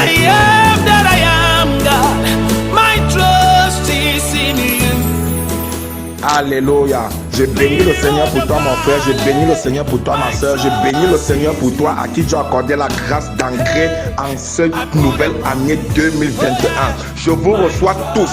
I am that I am, God. My trust is in you. Alléluia. Je bénis le Seigneur pour toi, mon frère. Je bénis le Seigneur pour toi, ma soeur. Je bénis le Seigneur pour toi à qui Dieu a accordé la grâce d'entrer en cette nouvelle année 2021. Je vous reçois tous,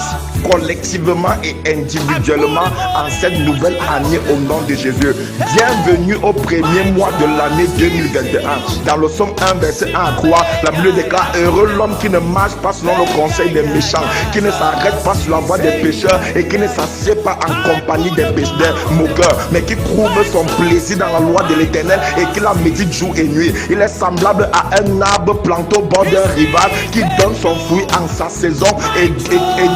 collectivement et individuellement, en cette nouvelle année au nom de Jésus. Bienvenue au premier mois de l'année 2021. Dans le psaume 1, verset 1 à 3, la Bible déclare: heureux l'homme qui ne marche pas selon le conseil des méchants, qui ne s'arrête pas sur la voie des pécheurs et qui ne s'assied pas en compagnie des pécheurs moqueurs, mais qui trouve son plaisir dans la loi de l'Éternel et qui la médite jour et nuit. Il est semblable à un arbre planté au bord d'un rivage qui donne son fruit en sa saison et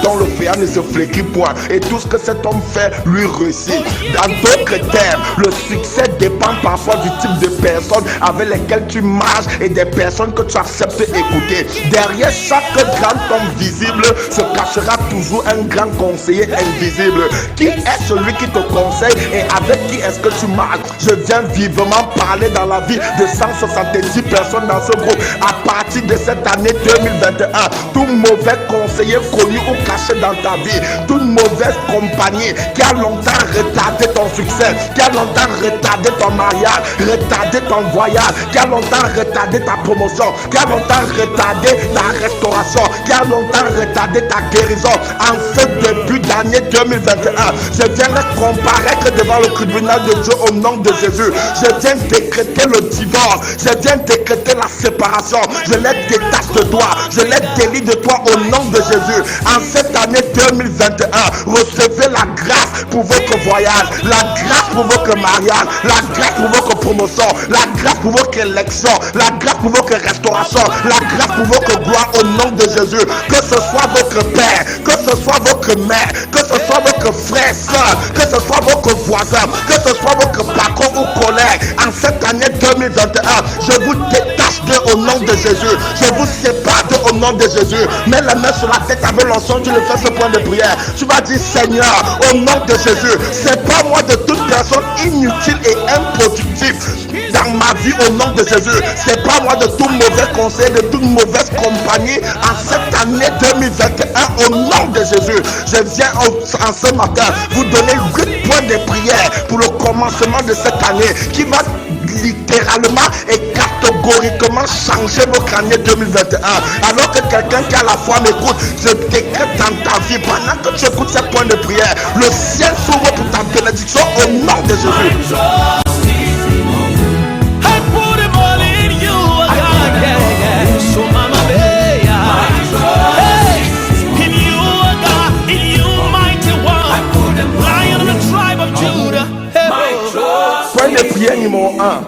dont le feuillage ne se flétrit point. Et tout ce que cet homme fait lui réussit. Dans d'autres termes, le succès dépend parfois du type de personnes avec lesquelles tu marches et des personnes que tu acceptes écouter. Derrière chaque grand homme visible se cachera toujours un grand conseiller invisible. Qui est celui qui te conseille et avec qui est-ce que tu marches? Je viens vivement parler dans la vie de 170 personnes dans ce groupe. À partir de cette année 2021, tout mauvais conseiller connu ou caché dans ta vie, toute mauvaise compagnie qui a longtemps retardé ton succès, qui a longtemps retardé ton mariage, retardé ton voyage, qui a longtemps retardé ta promotion, qui a longtemps retardé ta restauration, qui a longtemps retardé ta guérison, en ce début d'année 2021, je viens de comparaître devant le tribunal de Dieu au nom de Jésus. Je viens décréter le divorce, je viens décréter la séparation, je les détache de toi, je les délie de toi au nom de Jésus. En cette année 2021, recevez la grâce pour votre voyage, la grâce pour votre mariage, la grâce pour votre promotion, la grâce pour votre élection, la grâce pour votre restauration, la grâce pour votre gloire au nom de Jésus. Que ce soit votre père, que ce soit votre mère, que ce soit votre frère, soeur, que ce soit votre voisin, que ce soit votre patron ou collègue, en cette année 2021, je vous détache d'eux au nom de Jésus. Je vous sépare d'eux au nom de Jésus. Mets la main sur la tête avec l'ensemble, tu le fais ce point de prière. Tu vas dire: Seigneur, au nom de Jésus, sépare-moi de toute personne inutile et improductive dans ma vie au nom de Jésus. Sépare-moi de tout mauvais conseil, de toute mauvaise compagnie en cette année 2021 au nom de Jésus. Je viens en ce matin vous donner 8 points de prière pour le commencement de cette année qui va littéralement et catégoriquement changer votre année 2021. Alors que quelqu'un qui a la foi m'écoute, je décrète dans ta vie, pendant que tu écoutes ces points de prière, le ciel s'ouvre pour ta bénédiction au nom de Jésus. Point de prière numéro 1.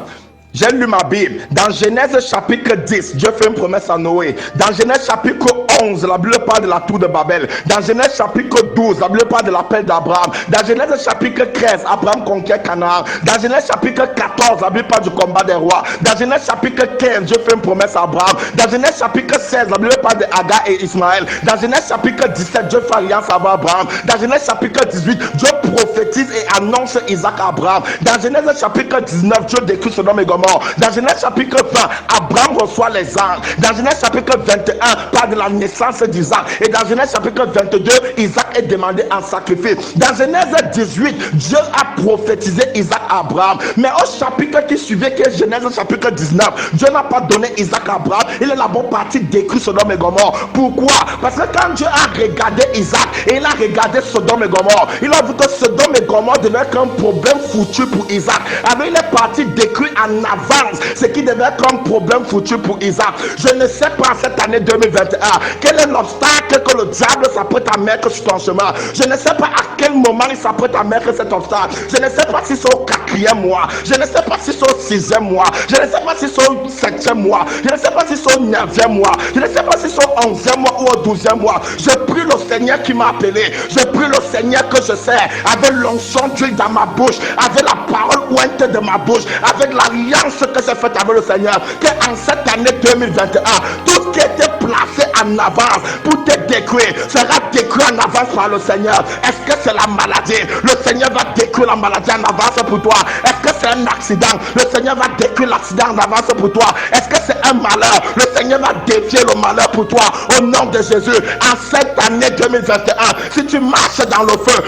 J'ai lu ma Bible. Dans Genèse chapitre 10, Dieu fait une promesse à Noé. Dans Genèse chapitre 11, la Bible parle de la tour de Babel. Dans Genèse chapitre 12, la Bible parle de l'appel d'Abraham. Dans Genèse chapitre 13, Abraham conquiert Canaan. Dans Genèse chapitre 14, la Bible parle du combat des rois. Dans Genèse chapitre 15, Dieu fait une promesse à Abraham. Dans Genèse chapitre 16, la Bible parle d'Agar et Ismaël. Dans Genèse chapitre 17, Dieu fait alliance avec Abraham. Dans Genèse chapitre 18, Dieu prophétise et annonce Isaac à Abraham. Dans Genèse chapitre 19, Dieu décrit Sodome et Gomorrhe. Dans Genèse chapitre 20, Abraham reçoit les anges. Dans Genèse chapitre 21, parle de la naissance d'Isaac. Et dans Genèse chapitre 22, Isaac est demandé en sacrifice. Dans Genèse 18, Dieu a prophétisé Isaac à Abraham. Mais au chapitre qui suivait, qui est Genèse chapitre 19, Dieu n'a pas donné Isaac à Abraham. Il est là-bas parti décrire Sodome et Gomorrhe. Pourquoi? Parce que quand Dieu a regardé Isaac et il a regardé Sodome et Gomorrhe, il a vu que Sodome et Gomorrhe devait être un problème foutu pour Isaac. Alors il est parti décrire en avance ce qui devait être un problème foutu pour Isaac. Je ne sais pas cette année 2021 quel est l'obstacle que le diable s'apprête à mettre sur ton chemin. Je ne sais pas à quel moment il s'apprête à mettre cet obstacle. Je ne sais pas si c'est au 4e mois, je ne sais pas si c'est au 6e mois, je ne sais pas si c'est au 7e mois, je ne sais pas si c'est au 9e mois, je ne sais pas si c'est au 11e mois ou au 12e mois. Je prie le Seigneur qui m'a appelé, je prie le Seigneur que je sers avec l'onction d'huile dans ma bouche, avec la parole ointe de ma bouche, avec l'alliance que j'ai faite avec le Seigneur, que en cette année 2021, tout ce qui était placé en avance pour te détruire sera détruit en avance par le Seigneur. Est-ce que c'est la maladie? Le Seigneur va détruire la maladie en avance pour toi. Est-ce que c'est un accident? Le Seigneur va détruire l'accident en avance pour toi. Est-ce que c'est un malheur, le Seigneur va défier le malheur pour toi au nom de Jésus. En cette année 2021, si tu marches dans le feu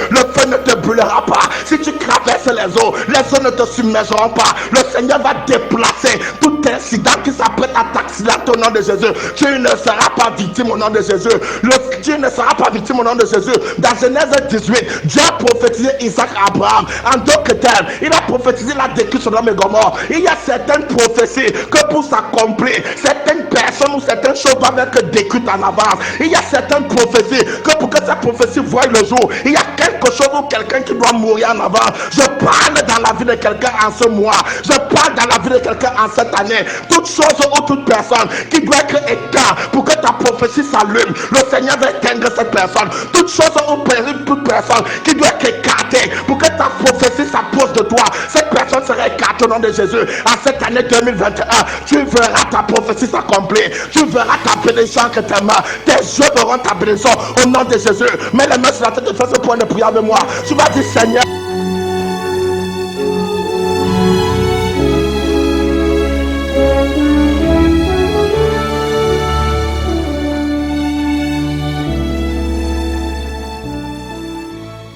ne te brûlera pas. Si tu traverses les eaux ne te submergeront pas. Le Seigneur va déplacer tout incident qui s'apprête à t'accidenter au nom de Jésus. Tu ne seras pas victime au nom de Jésus. Tu ne seras pas victime au nom de Jésus. Dans Genèse 18, Dieu a prophétisé Isaac à Abraham. En d'autres termes, il a prophétisé la détruction de Sodome et Gomorrhe. Il y a certaines prophéties que pour s'accomplir, certaines personnes ou certaines choses doivent être décrites en avance. Il y a certaines prophéties que pour que cette prophétie voie le jour, il y a quelque chose ou quelqu'un qui doit mourir en avance. Je parle dans la vie de quelqu'un en ce mois. Je parle dans la vie de quelqu'un en cette année. Toute chose ou toute personne qui doit être éteinte pour que ta prophétie s'allume, le Seigneur va éteindre cette personne. Toute chose ou toute personne qui doit être écartée pour que ta prophétie s'approche de toi, cette personne sera écartée au nom de Jésus. En cette année 2021, tu verras ta prophétie s'accomplir. Tu verras ta bénédiction que tes mains, tes yeux verront ta bénédiction au nom de Jésus. Mets les mains sur la tête et fais ce point de prière avec moi. Tu vas dire, Seigneur,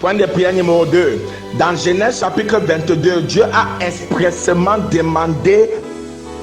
point de prière numéro 2. Dans Genèse chapitre 22, Dieu a expressément demandé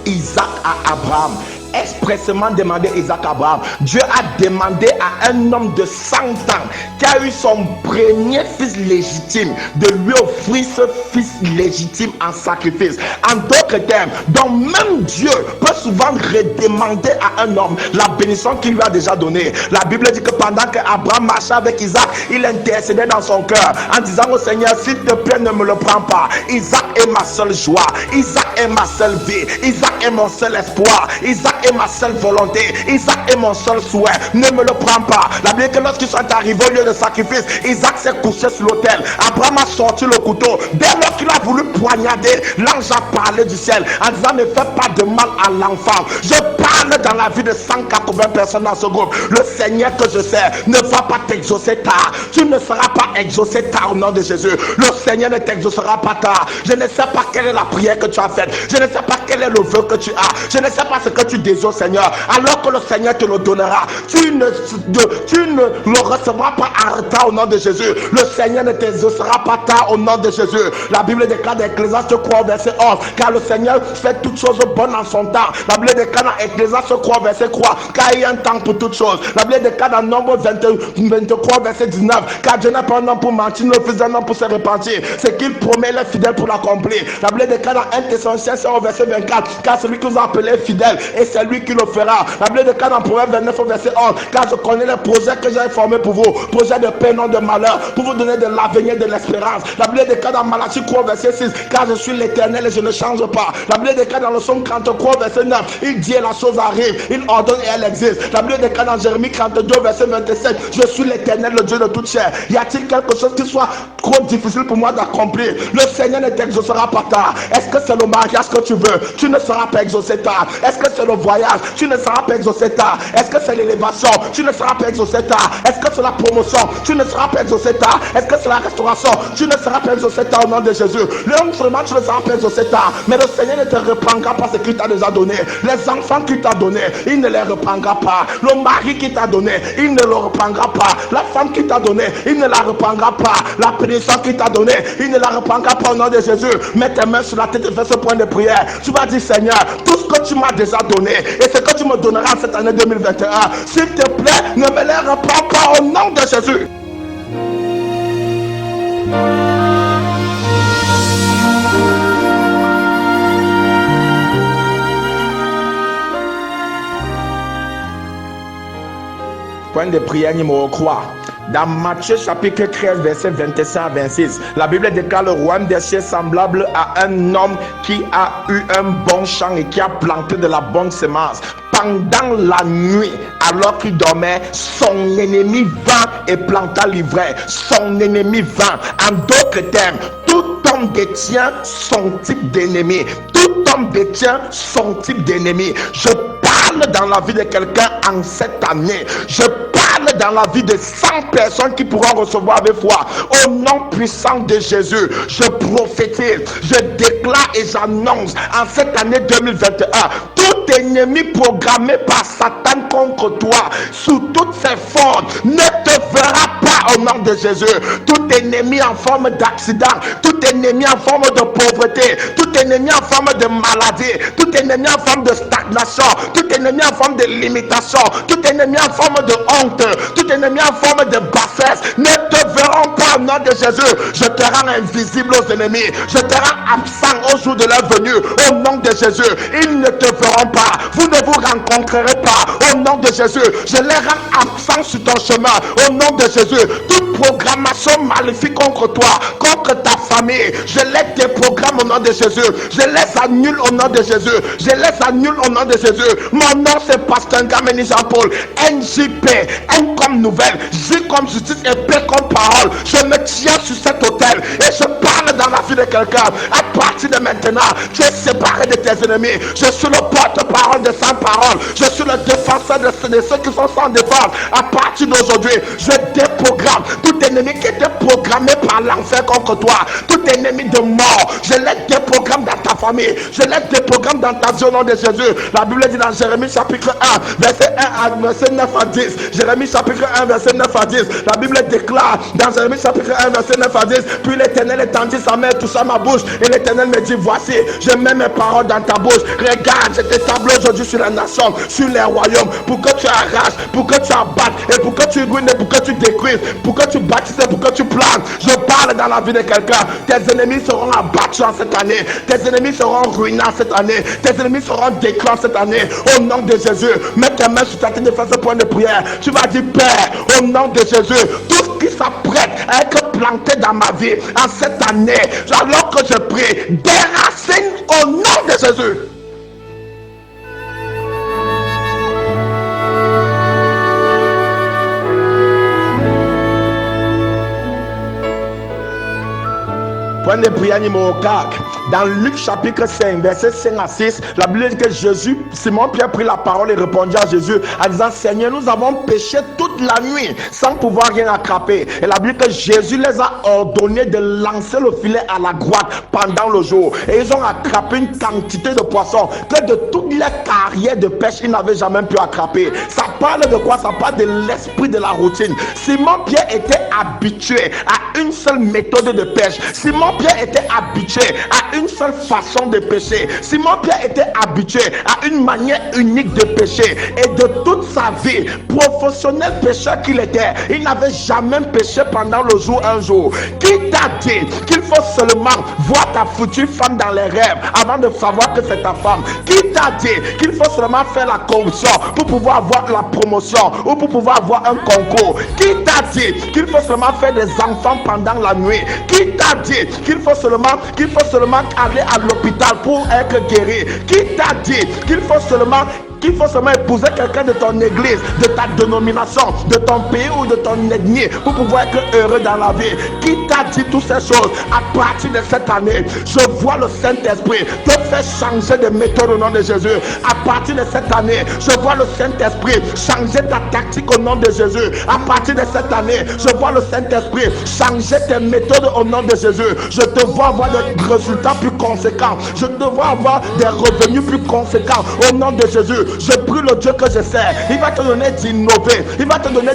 Isaac à Abraham. Expressément demandé Isaac à Abraham. Dieu a demandé à un homme de 100 ans qui a eu son premier fils légitime de lui offrir ce fils légitime en sacrifice. En d'autres termes, donc même Dieu peut souvent redemander à un homme la bénédiction qu'il lui a déjà donnée. La Bible dit que pendant qu'Abraham marchait avec Isaac, il intercédait dans son cœur en disant au Seigneur, s'il te plaît, ne me le prends pas. Isaac est ma seule joie. Isaac est ma seule vie. Isaac est mon seul espoir. Isaac est ma seule volonté. Isaac est mon seul souhait. Ne me le prends pas. La Bible dit que lorsqu'ils sont arrivés au lieu de sacrifice, Isaac s'est couché sur l'autel. Abraham a sorti le couteau. Dès lors qu'il a voulu poignarder, l'ange a parlé du ciel en disant, ne fais pas de mal à l'enfant. Je parle dans la vie de 180 personnes dans ce groupe. Le Seigneur que je sers ne va pas t'exaucer tard. Tu ne seras pas exaucé tard au nom de Jésus. Le Seigneur ne t'exaucera pas tard. Je ne sais pas quelle est la prière que tu as faite. Je ne sais pas quel est le vœu que tu as. Je ne sais pas ce que tu désires, Seigneur. Alors que le Seigneur te le donnera, tu ne le recevras pas en retard au nom de Jésus. Le Seigneur ne t'exaucera pas tard au nom de Jésus. La Bible déclare dans Ecclésiaste 3 verset 11, car le Seigneur fait toutes choses bonnes en son temps. La Bible déclare dans Ecclésiaste 3 verset 3, car il y a un temps pour toutes choses. La Bible déclare dans Nombre 23 verset 19, car Dieu n'est pas un homme pour mentir, ne fils d'un homme pour se repentir. C'est qu'il promet les fidèles pour l'accomplir. La Bible déclare dans 1 Thessaloniciens 5 verset 24, car celui que vous appelez fidèle, et c'est lui qui le fera. La Bible déclare dans Proverbe 29 verset 11, car je connais les projets que j'ai formés pour vous, projets de paix, non de malheur, pour vous donner de l'avenir, de l'espérance. La Bible déclare dans Malachie 3 verset 6, car je suis l'Éternel et je ne change pas. La Bible déclare dans le Psaume 33 verset 9, il dit et la chose arrive, il ordonne et elle existe. La Bible déclare dans Jérémie 32 verset 27, je suis l'Éternel, le Dieu de toute chair. Y a-t-il quelque chose qui soit trop difficile pour moi d'accomplir? Le Seigneur ne t'exaucera pas tard. Est-ce que c'est le mariage que tu veux? Tu ne seras pas exaucé tard. Est-ce que c'est le voyage? Tu ne seras pas exaucé tard. Est-ce que c'est l'élévation? Tu ne seras pas exaucé tard. Est-ce que c'est la promotion? Tu ne seras pas exaucé tard. Est-ce que c'est la restauration? Tu ne seras pas exaucé tard au nom de Jésus. Non seulement tu ne seras pas exaucé tard, mais le Seigneur ne te reprendra pas ce qu'il t'a déjà donné. Les enfants qu'il t'a donné, il ne les reprendra pas. Le mari qu'il t'a donné, il ne le reprendra pas. La femme qu'il t'a donné, il ne la reprendra pas. La bénédiction qu'il t'a donné, il ne la reprendra pas au nom de Jésus. Mets tes mains sur la tête et fais ce point de prière. Tu vas dire, Seigneur, tout ce que tu m'as déjà donné et ce que tu me donneras cette année 2021, s'il te plaît, ne me les reprends pas au nom de Jésus. Point de prière numéro 3. Dans Matthieu chapitre 13 verset 25 à 26, la Bible déclare le royaume des cieux semblable à un homme qui a eu un bon champ et qui a planté de la bonne semence. Pendant la nuit, alors qu'il dormait, son ennemi vint et planta l'ivraie. Son ennemi vint. En d'autres termes, tout homme détient son type d'ennemi. Tout homme détient son type d'ennemi. Je parle dans la vie de quelqu'un en cette année. Je parle dans la vie de 100 personnes qui pourront recevoir avec foi. Au nom puissant de Jésus, je prophétise, je déclare et j'annonce en cette année 2021, tout Tout ennemi programmé par Satan contre toi, sous toutes ses formes, ne te verra pas au nom de Jésus. Tout ennemi en forme d'accident, tout ennemi en forme de pauvreté, tout ennemi en forme de maladie, tout ennemi en forme de stagnation, tout ennemi en forme de limitation, tout ennemi en forme de honte, tout ennemi en forme de bassesse, ne te verront pas au nom de Jésus. Je te rends invisible aux ennemis, je te rends absent au jour de leur venue au nom de Jésus. Ils ne te verront pas, vous ne vous rencontrerez pas au nom de Jésus. Je les rends absents sur ton chemin au nom de Jésus. Toute programmation maléfique contre toi, contre ta famille, je les déprogramme au nom de Jésus. Je les annule au nom de Jésus. Je les annule au nom de Jésus. Mon nom c'est Pasteur Ngameni Jean-Paul. NJP, N comme nouvelle, J comme justice et P comme parole. Je me tiens sur cet autel et je parle dans la vie de quelqu'un. À partir de maintenant, tu es séparé de tes ennemis. Je suis le porte-parole de sa parole. Je suis le défenseur de ceux qui sont sans défense. À partir d'aujourd'hui, je déprogramme tout ennemi qui était programmé par l'enfer contre toi. Tout ennemi de mort, je les déprogramme dans ta famille. Je les déprogramme dans ta vie au nom de Jésus. La Bible dit dans Jérémie chapitre 1, verset 1 à verset 9 à 10. Jérémie chapitre 1, verset 9 à 10. La Bible déclare dans Jérémie chapitre 1, verset 9 à 10. Puis l'Éternel étendit sa main, toucha ma bouche. Et l'Éternel me dit, voici, je mets mes paroles dans ta bouche. Regarde, je t'établis aujourd'hui sur la nation, sur les royaumes, pour que tu arraches, pour que tu abattes, et pour que tu ruines, pour que tu détruises, pour que tu bâtisses, pour que tu plantes. Je parle dans la vie de quelqu'un. Tes ennemis seront abattus en cette année. Tes ennemis seront ruinés en cette année. Tes ennemis seront détruits en cette année. Au nom de Jésus, mets tes mains sur ta tête et fais ce point de prière. Tu vas dire, Père, au nom de Jésus, tout ce qui s'apprête à être planté dans ma vie en cette année, alors que je prie, déracine au nom de Jésus. Point de prière numéro 4. Dans Luc chapitre 5, verset 5 à 6, la Bible dit que Jésus, Simon Pierre prit la parole et répondit à Jésus en disant, Seigneur, nous avons péché toute la nuit sans pouvoir rien attraper. Et la Bible dit que Jésus les a ordonné de lancer le filet à la droite pendant le jour. Et ils ont attrapé une quantité de poissons que de toutes les carrières de pêche, ils n'avaient jamais pu attraper. Ça parle de quoi? Ça parle de l'esprit de la routine. Simon Pierre était habitué à une seule méthode de pêche. Simon Pierre était habitué à une seule façon de pêcher. Simon Pierre était habitué à une manière unique de pêcher. Et de toute sa vie, professionnel pêcheur qu'il était, il n'avait jamais pêché pendant le jour un jour. Qui t'a dit qu'il faut seulement voir ta future femme dans les rêves avant de savoir que c'est ta femme? Qui t'a dit qu'il faut seulement faire la corruption pour pouvoir avoir la promotion ou pour pouvoir avoir un concours? Qui t'a dit qu'il faut seulement faire des enfants pendant la nuit? Qui t'a dit qu'il faut seulement aller à l'hôpital pour être guéri? Qui t'a dit qu'il faut seulement épouser quelqu'un de ton église, de ta dénomination, de ton pays ou de ton ethnie pour pouvoir être heureux dans la vie? Qui t'a dit toutes ces choses? À partir de cette année, je vois le Saint-Esprit te faire changer de méthode au nom de Jésus. À partir de cette année, je vois le Saint-Esprit changer ta tactique au nom de Jésus. À partir de cette année, je vois le Saint-Esprit changer tes méthodes au nom de Jésus. Je te vois avoir des résultats plus conséquents. Je te vois avoir des revenus plus conséquents au nom de Jésus. Je prie le Dieu que je sers. Il va te donner d'innover. Il va te donner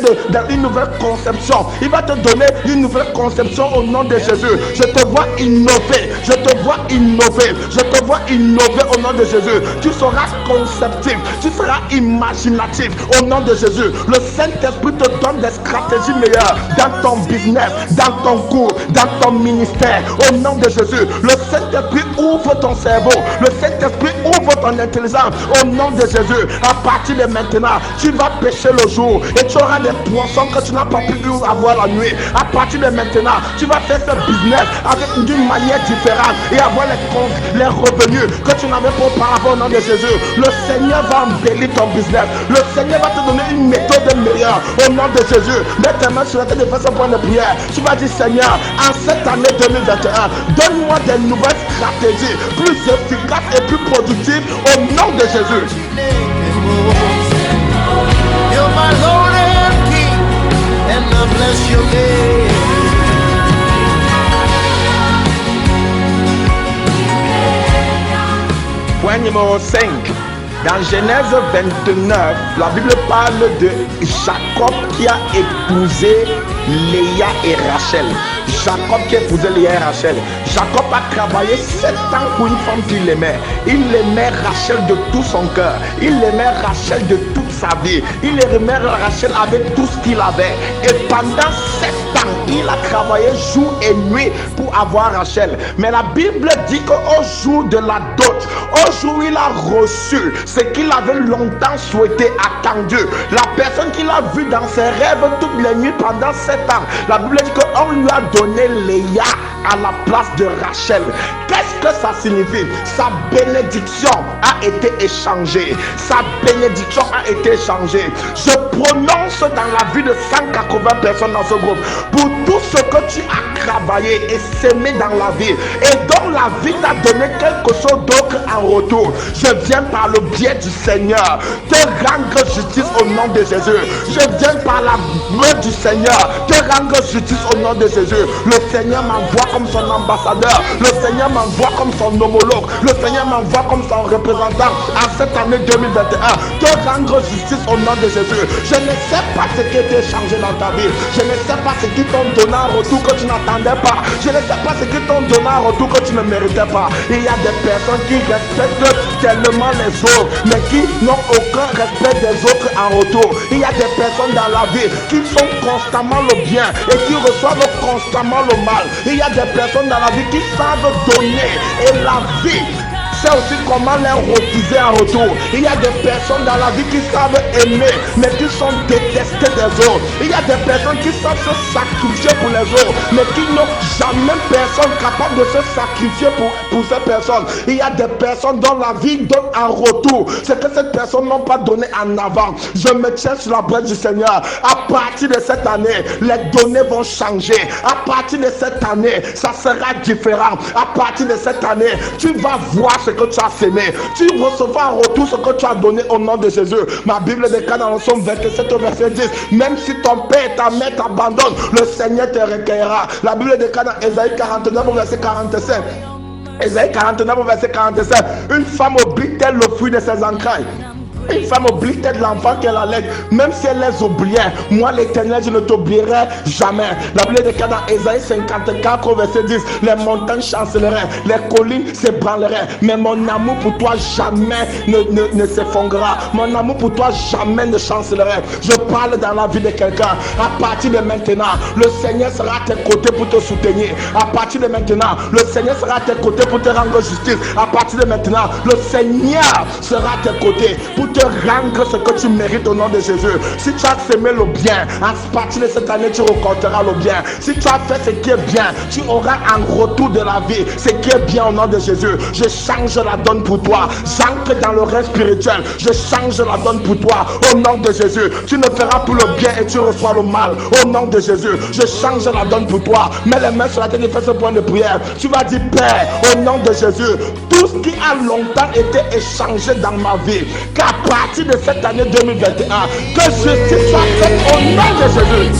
une nouvelle conception. Il va te donner une nouvelle conception au nom de Jésus. Je te vois innover. Je te vois innover. Je te vois innover au nom de Jésus. Tu seras conceptif. Tu seras imaginatif au nom de Jésus. Le Saint-Esprit te donne des stratégies meilleures dans ton business, dans ton cours, dans ton ministère au nom de Jésus. Le Saint-Esprit ouvre ton cerveau. Le Saint-Esprit ouvre ton intelligence au nom de Jésus. À partir de maintenant, tu vas pêcher le jour et tu auras des poissons que tu n'as pas pu avoir la nuit. À partir de maintenant, tu vas faire ce business d'une manière différente et avoir les revenus que tu n'avais pas auparavant au nom de Jésus. Le Seigneur va embellir ton business. Le Seigneur va te donner une méthode meilleure au nom de Jésus. Mets tes mains sur la tête et fais ce point de prière. Tu vas dire, Seigneur, en cette année 2021, donne-moi des nouvelles stratégies plus efficaces et plus productives au nom de Jésus. You're my Lord and King, and I bless your name. Point numéro 5. Dans Genèse 29, la Bible parle de Jacob qui a épousé Léa et Rachel. Jacob qui a épousé Léa et Rachel. Jacob a travaillé 7 ans pour une femme qu'il aimait. Il aimait Rachel de tout son cœur. Il aimait Rachel de toute sa vie. Il aimait Rachel avec tout ce qu'il avait. Et pendant 7 ans, il a travaillé jour et nuit pour avoir Rachel. Mais la Bible dit qu'au jour de la dot, au jour où il a reçu ce qu'il avait longtemps souhaité, attendu, la personne qu'il a vue dans ses rêves toutes les nuits pendant 7 ans, la Bible dit qu'on lui a donné Léa à la place de Rachel. Qu'est-ce que ça signifie? Sa bénédiction a été échangée. Sa bénédiction a été échangée. Je prononce dans la vie de 180 personnes dans ce groupe, pour tout ce que tu as travaillé et sémé dans la vie, et dont la vie t'a donné quelque chose d'autre en retour, je viens par le biais du Seigneur te rendre justice au nom de Jésus. Je viens par la main du Seigneur te rendre justice au nom de Jésus. Le Seigneur m'envoie comme son ambassadeur. Le Seigneur m'envoie comme son homologue. Le Seigneur m'envoie comme son représentant en cette année 2021 te rendre justice au nom de Jésus. Je ne sais pas ce qui a été changé dans ta vie. Je ne sais pas ce qu'ils t'ont donné en retour que tu n'attendais pas. Je ne sais pas ce qu'ils t'ont donné en retour que tu ne méritais pas. Il y a des personnes qui respectent tellement les autres, mais qui n'ont aucun respect des autres en retour. Il y a des personnes dans la vie qui font constamment le bien et qui reçoivent constamment le mal. Il y a des personnes dans la vie qui savent donner, et la vie c'est aussi comment les refuser en retour. Il y a des personnes dans la vie qui savent aimer, mais qui sont détestées des autres. Il y a des personnes qui savent se sacrifier pour les autres, mais qui n'ont jamais personne capable de se sacrifier pour ces personnes. Il y a des personnes dont la vie donne en retour ce que ces personnes n'ont pas donné en avant. Je me tiens sur la brèche du Seigneur. À partir de cette année, les données vont changer. À partir de cette année, ça sera différent. À partir de cette année, tu vas voir ce que tu as sémé. Tu recevras en retour ce que tu as donné au nom de Jésus. Ma Bible déclare dans le Psaume 27 verset 10, même si ton père et ta mère t'abandonnent, le Seigneur te recueillera. La Bible déclare dans Ésaïe 49 verset 45. Ésaïe 49 verset 45. Une femme oublie-t-elle le fruit de ses entrailles? Une femme oublie peut-être l'enfant qu'elle allait, même si elle les oubliait. Moi, l'Éternel, je ne t'oublierai jamais. La Bible déclare dans Ésaïe 54, verset 10, les montagnes chancelleraient, les collines s'ébranleraient, mais mon amour pour toi jamais ne s'effondrera. Mon amour pour toi jamais ne chancellerait. Je parle dans la vie de quelqu'un. À partir de maintenant, le Seigneur sera à tes côtés pour te soutenir. À partir de maintenant, le Seigneur sera à tes côtés pour te rendre justice. À partir de maintenant, le Seigneur sera à tes côtés pour te rendre ce que tu mérites au nom de Jésus. Si tu as semé le bien, à partir de cette année, tu récolteras le bien. Si tu as fait ce qui est bien, tu auras en retour de la vie ce qui est bien au nom de Jésus. Je change la donne pour toi. J'entre dans le règne spirituel. Je change la donne pour toi au nom de Jésus. Tu ne feras plus le bien et tu reçois le mal au nom de Jésus. Je change la donne pour toi. Mets les mains sur la tête et fais ce point de prière. Tu vas dire, Père, au nom de Jésus, tout ce qui a longtemps été échangé dans ma vie, qu'à partir de cette année 2021, que justice soit faite au nom de Jésus.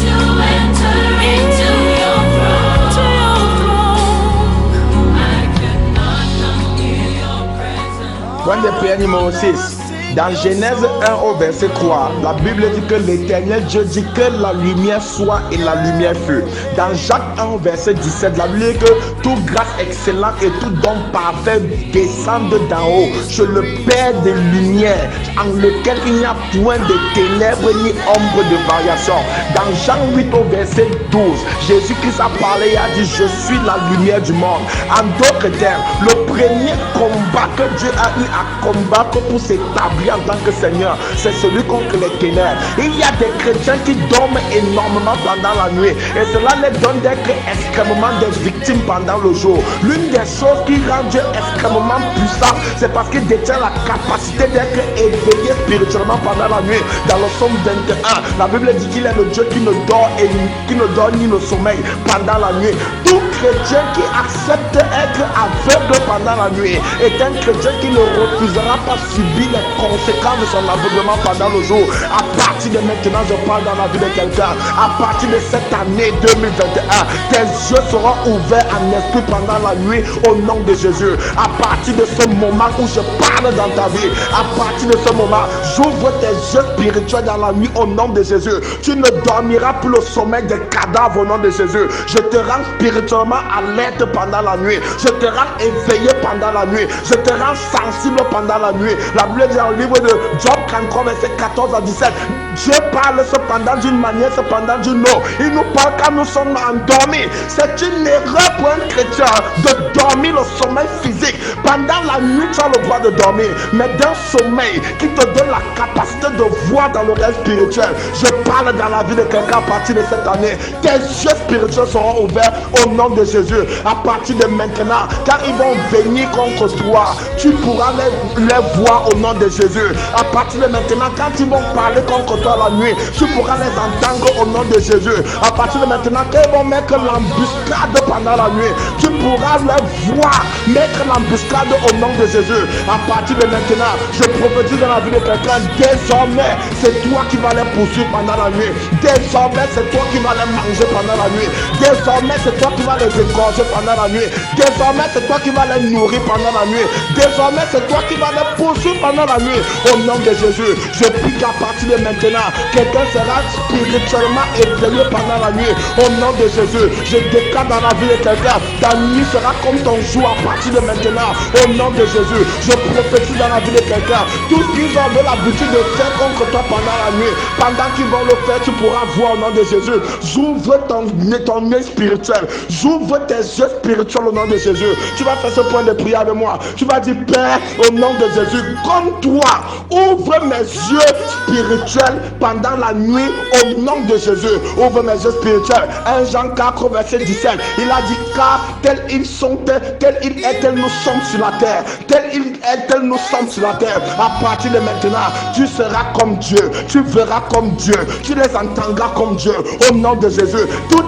Point de prière numéro 6. Dans Genèse 1 au verset 3, la Bible dit que l'Éternel Dieu dit que la lumière soit et la lumière fut. Dans Jacques 1 au verset 17, la Bible dit que toute grâce excellente et tout don parfait descendent d'en haut chez le Père des lumières, en lequel il n'y a point de ténèbres ni ombre de variation. Dans Jean 8 au verset 12, Jésus-Christ a parlé et a dit, je suis la lumière du monde. En d'autres termes, le premier combat que Dieu a eu à combattre pour s'établir en tant que Seigneur, c'est celui contre les ténèbres. Il y a des chrétiens qui dorment énormément pendant la nuit, et cela les donne d'être extrêmement des victimes pendant le jour. L'une des choses qui rend Dieu extrêmement puissant, c'est parce qu'il détient la capacité d'être éveillé spirituellement pendant la nuit. Dans le Psaume 21, la Bible dit qu'il est le Dieu qui ne dort et qui ne dort ni le sommeil pendant la nuit. Tout chrétien qui accepte être aveugle pendant la nuit est un chrétien qui ne refusera pas subir les conséquences de son aveuglement pendant le jour. À partir de maintenant, je parle dans la vie de quelqu'un. À partir de cette année 2021, tes yeux seront ouverts en esprit pendant la nuit au nom de Jésus. À partir de ce moment où je parle dans ta vie, à partir de ce moment, j'ouvre tes yeux spirituels dans la nuit au nom de Jésus. Tu ne dormiras plus le sommeil des cadavres au nom de Jésus. Je te rends spirituellement alerte pendant la nuit. Je te rends éveillé pendant la nuit. Je te rends sensible pendant la nuit. La Bible dit dans le livre de Job 33, verset 14 à 17. Dieu parle cependant d'une manière, cependant d'une autre. Il nous parle quand nous sommes endormis. C'est une erreur pour un chrétien de dormir le sommeil physique. Pendant la nuit, tu as le droit de dormir, mais d'un sommeil qui te donne la capacité de voir dans le rêve spirituel. Je parle dans la vie de quelqu'un à partir de cette année. Tes yeux spirituels seront ouverts au nom de Jésus. À partir de maintenant, quand ils vont venir contre toi, tu pourras les voir au nom de Jésus. À partir de maintenant, quand ils vont parler contre toi la nuit, tu pourras les entendre au nom de Jésus. À partir de maintenant, quand ils vont mettre l'embuscade pendant la nuit, tu pourras les voir mettre l'embuscade au nom de Jésus. À partir de maintenant, je prophétise dans la vie de quelqu'un. Désormais, c'est toi qui vas les poursuivre pendant la nuit. Désormais, c'est toi qui vas les manger pendant la nuit. Désormais, c'est toi qui vas les égorger pendant la nuit. Désormais, c'est toi qui vas les nourrir pendant la nuit. Désormais, c'est toi qui vas les poursuivre pendant la nuit. Au nom de Jésus, je prie qu'à partir de maintenant, quelqu'un sera spirituellement éveillé pendant la nuit. Au nom de Jésus, je déclare dans la vie de quelqu'un, ta nuit sera comme ton jour à partir de maintenant. Au nom de Jésus, je prophétise dans la vie de quelqu'un. Tout ce qu'ils ont l'habitude de faire contre toi pendant la nuit, pendant qu'ils vont le faire, tu pourras voir au nom de Jésus. J'ouvre ton œil spirituel. J'ouvre tes yeux spirituels au nom de Jésus. Tu vas faire ce point de prière avec moi. Tu vas dire, Père, au nom de Jésus, comme toi, ouvre mes yeux spirituels pendant la nuit au nom de Jésus. Ouvre mes yeux spirituels. 1 Jean 4, verset 17. Il a dit, car tels ils sont, tel il est, tel nous sommes sur la terre. Tel il est, tel nous sommes sur la terre. À partir de maintenant, tu seras comme Dieu. Tu verras comme Dieu. Tu les entendras comme Dieu. Au nom de Jésus. Toute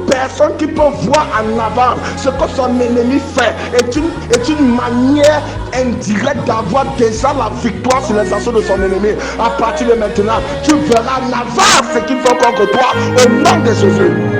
personne qui peut voir en avant ce que son ennemi fait est une manière indirecte d'avoir déjà la victoire sur les assauts de son ennemi. À partir de maintenant, tu verras en avant ce qu'il faut contre toi. Au nom de Jésus.